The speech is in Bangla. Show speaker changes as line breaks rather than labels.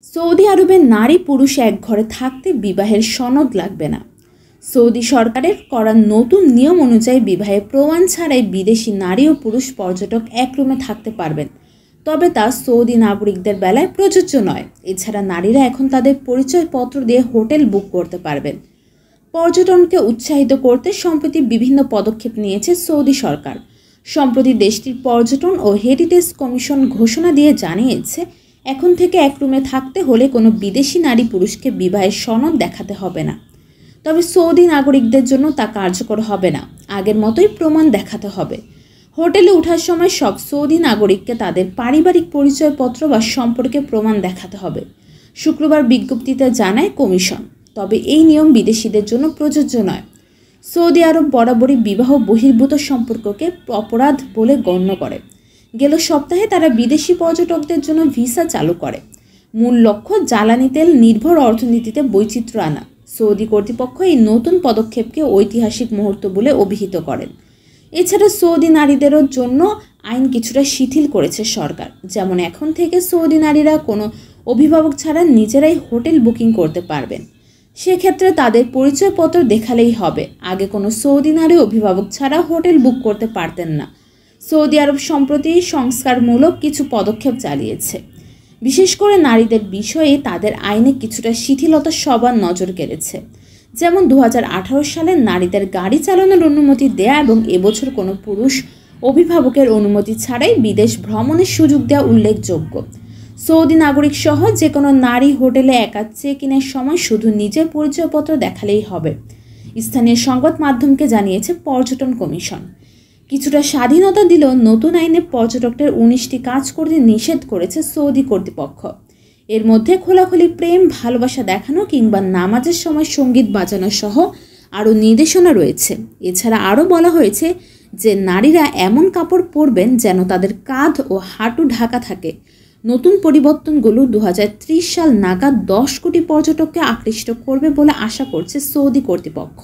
সৌদি আরবে নারী পুরুষ এক ঘরে থাকতে বিবাহের সনদ লাগবে না। সৌদি সরকারের করা নতুন নিয়ম অনুযায়ী বিবাহের প্রমাণ ছাড়াই বিদেশি নারী ও পুরুষ পর্যটক এক রুমে থাকতে পারবেন, তবে তা সৌদি নাগরিকদের বেলায় প্রযোজ্য নয়। এছাড়া নারীরা এখন তাদের পরিচয়পত্র দিয়ে হোটেল বুক করতে পারবেন। পর্যটনকে উৎসাহিত করতে সম্প্রতি বিভিন্ন পদক্ষেপ নিয়েছে সৌদি সরকার। সম্প্রতি দেশটির পর্যটন ও হেরিটেজ কমিশন ঘোষণা দিয়ে জানিয়েছে, এখন থেকে এক রুমে থাকতে হলে কোনো বিদেশি নারী পুরুষকে বিবাহের সনদ দেখাতে হবে না। তবে সৌদি নাগরিকদের জন্য তা কার্যকর হবে না, আগের মতোই প্রমাণ দেখাতে হবে। হোটেলে ওঠার সময় সব সৌদি নাগরিককে তাদের পারিবারিক পরিচয়পত্র বা সম্পর্কে প্রমাণ দেখাতে হবে, শুক্রবার বিজ্ঞপ্তিতে জানায় কমিশন। তবে এই নিয়ম বিদেশিদের জন্য প্রযোজ্য নয়। সৌদি আরব বরাবরই বিবাহ বহির্ভূত সম্পর্ককে অপরাধ বলে গণ্য করে। গেল সপ্তাহে তারা বিদেশি পর্যটকদের জন্য ভিসা চালু করে। মূল লক্ষ্য জ্বালানি তেল নির্ভর অর্থনীতিতে বৈচিত্র্য আনা। সৌদি কর্তৃপক্ষ এই নতুন পদক্ষেপকে ঐতিহাসিক মুহূর্ত বলে অভিহিত করেন। এছাড়া সৌদি নারীদেরও জন্য আইন কিছুটা শিথিল করেছে সরকার। যেমন এখন থেকে সৌদি নারীরা কোনো অভিভাবক ছাড়া নিজেরাই হোটেল বুকিং করতে পারবেন। সেক্ষেত্রে তাদের পরিচয়পত্র দেখালেই হবে। আগে কোনো সৌদি নারী অভিভাবক ছাড়া হোটেল বুক করতে পারতেন না। সৌদি আরব সম্প্রতি সংস্কারমূলক কিছু পদক্ষেপ চালিয়েছে। বিশেষ করে নারীদের বিষয়ে তাদের আইনে কিছুটা শিথিলতা সবার নজর কেড়েছে। যেমন 2018 সালে নারীদের গাড়ি চালানোর অনুমতি দেয়া এবং এবছর কোনো পুরুষ অভিভাবকের অনুমতি ছাড়াই বিদেশ ভ্রমণের সুযোগ দেওয়া উল্লেখযোগ্য। সৌদি নাগরিক সহ যে কোনো নারী হোটেলে একা চেক ইনের সময় শুধু নিজের পরিচয়পত্র দেখালেই হবে, স্থানীয় সংবাদ মাধ্যমকে জানিয়েছে পর্যটন কমিশন। কিছুটা স্বাধীনতা দিলেও নতুন আইনে পর্যটকদের 19টি কাজ করতে নিষেধ করেছে সৌদি কর্তৃপক্ষ। এর মধ্যে খোলাখুলি প্রেম ভালোবাসা দেখানো কিংবা নামাজের সময় সঙ্গীত বাজানো সহ আরও নির্দেশনা রয়েছে। এছাড়া আরও বলা হয়েছে যে নারীরা এমন কাপড় পরবেন যেন তাদের কাঁধ ও হাঁটু ঢাকা থাকে। নতুন পরিবর্তনগুলো 2030 সাল নাগাদ 10 কোটি পর্যটককে আকৃষ্ট করবে বলে আশা করছে সৌদি কর্তৃপক্ষ।